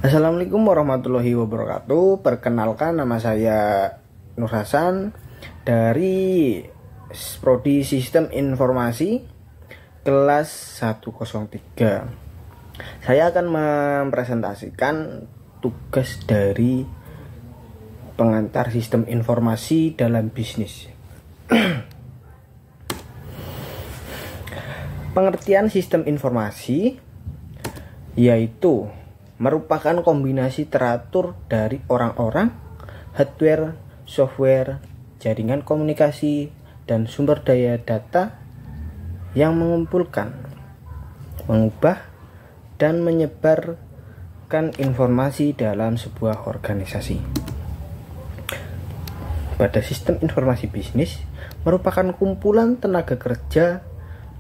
Assalamualaikum warahmatullahi wabarakatuh. Perkenalkan, nama saya Nur Hasan dari Prodi Sistem Informasi kelas 103. Saya akan mempresentasikan tugas dari pengantar sistem informasi dalam bisnis. Pengertian sistem informasi yaitu merupakan kombinasi teratur dari orang-orang, hardware, software, jaringan komunikasi, dan sumber daya data yang mengumpulkan, mengubah, dan menyebarkan informasi dalam sebuah organisasi. Pada sistem informasi bisnis merupakan kumpulan tenaga kerja,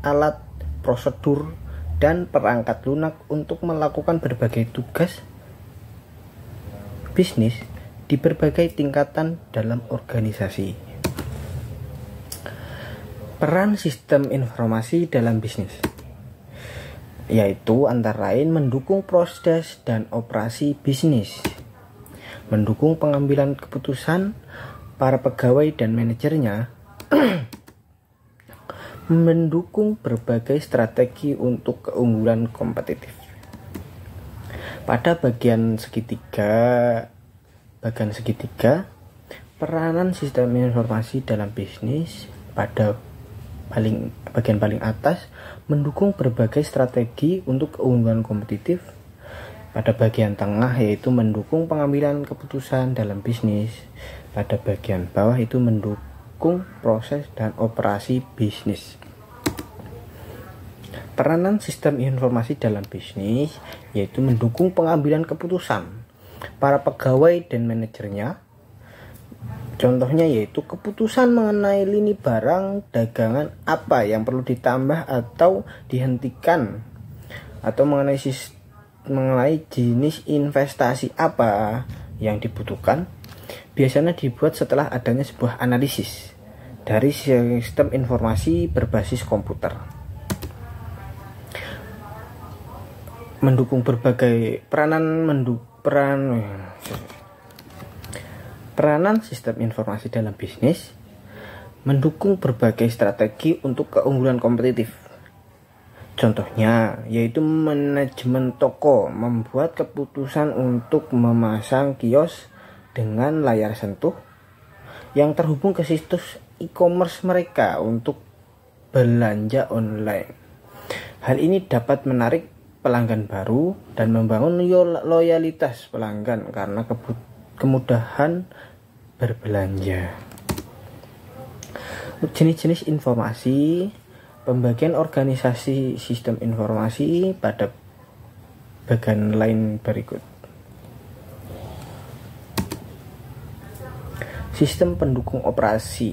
alat, prosedur, dan perangkat lunak untuk melakukan berbagai tugas bisnis di berbagai tingkatan dalam organisasi. Peran sistem informasi dalam bisnis yaitu antara lain mendukung proses dan operasi bisnis, mendukung pengambilan keputusan para pegawai dan manajernya, mendukung berbagai strategi untuk keunggulan kompetitif. Pada bagian segitiga, peranan sistem informasi dalam bisnis pada bagian paling atas mendukung berbagai strategi untuk keunggulan kompetitif. Pada bagian tengah yaitu mendukung pengambilan keputusan dalam bisnis. Pada bagian bawah itu mendukung proses dan operasi bisnis. Peranan sistem informasi dalam bisnis yaitu mendukung pengambilan keputusan para pegawai dan manajernya. Contohnya yaitu keputusan mengenai lini barang dagangan apa yang perlu ditambah atau dihentikan, atau mengenai jenis investasi apa yang dibutuhkan. Biasanya dibuat setelah adanya sebuah analisis dari sistem informasi berbasis komputer. Mendukung berbagai peranan sistem informasi dalam bisnis mendukung berbagai strategi untuk keunggulan kompetitif. Contohnya yaitu manajemen toko membuat keputusan untuk memasang kios dengan layar sentuh yang terhubung ke situs e-commerce mereka untuk belanja online. Hal ini dapat menarik pelanggan baru dan membangun loyalitas pelanggan karena kemudahan berbelanja. Jenis-jenis informasi, pembagian organisasi sistem informasi pada bagian lain berikut. Sistem pendukung operasi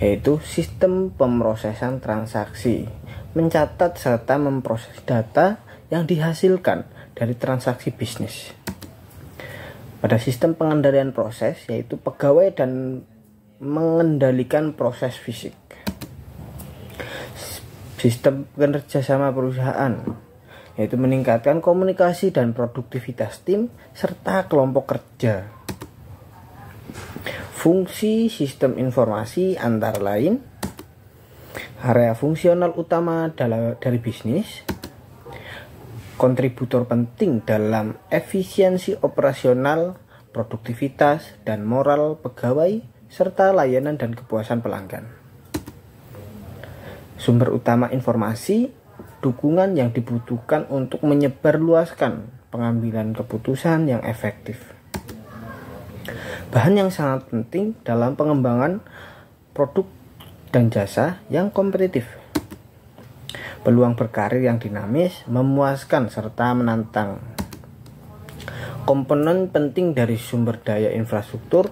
yaitu sistem pemrosesan transaksi, mencatat serta memproses data yang dihasilkan dari transaksi bisnis. Pada sistem pengendalian proses yaitu pegawai dan mengendalikan proses fisik. Sistem kerjasama perusahaan yaitu meningkatkan komunikasi dan produktivitas tim serta kelompok kerja. Fungsi sistem informasi antara lain area fungsional utama dari bisnis, kontributor penting dalam efisiensi operasional, produktivitas, dan moral pegawai, serta layanan dan kepuasan pelanggan. Sumber utama informasi, dukungan yang dibutuhkan untuk menyebarluaskan pengambilan keputusan yang efektif. Bahan yang sangat penting dalam pengembangan produk dan jasa yang kompetitif. Peluang berkarir yang dinamis, memuaskan, serta menantang. Komponen penting dari sumber daya infrastruktur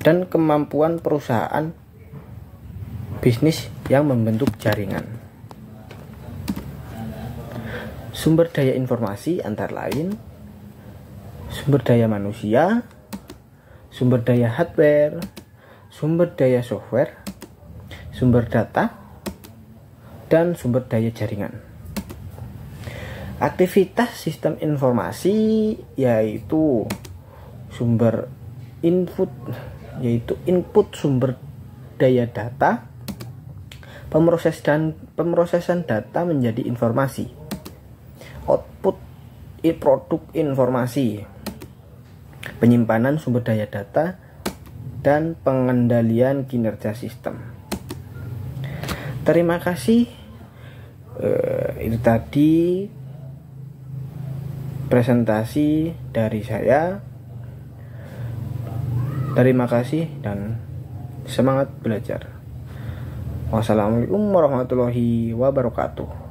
dan kemampuan perusahaan bisnis yang membentuk jaringan. Sumber daya informasi antara lain sumber daya manusia, sumber daya hardware, sumber daya software, sumber data, dan sumber daya jaringan. Aktivitas sistem informasi yaitu sumber input, yaitu input sumber daya data, pemrosesan data menjadi informasi, output produk informasi, penyimpanan sumber daya data, dan pengendalian kinerja sistem. Terima kasih. Itu tadi presentasi dari saya. Terima kasih dan semangat belajar. Wassalamualaikum warahmatullahi wabarakatuh.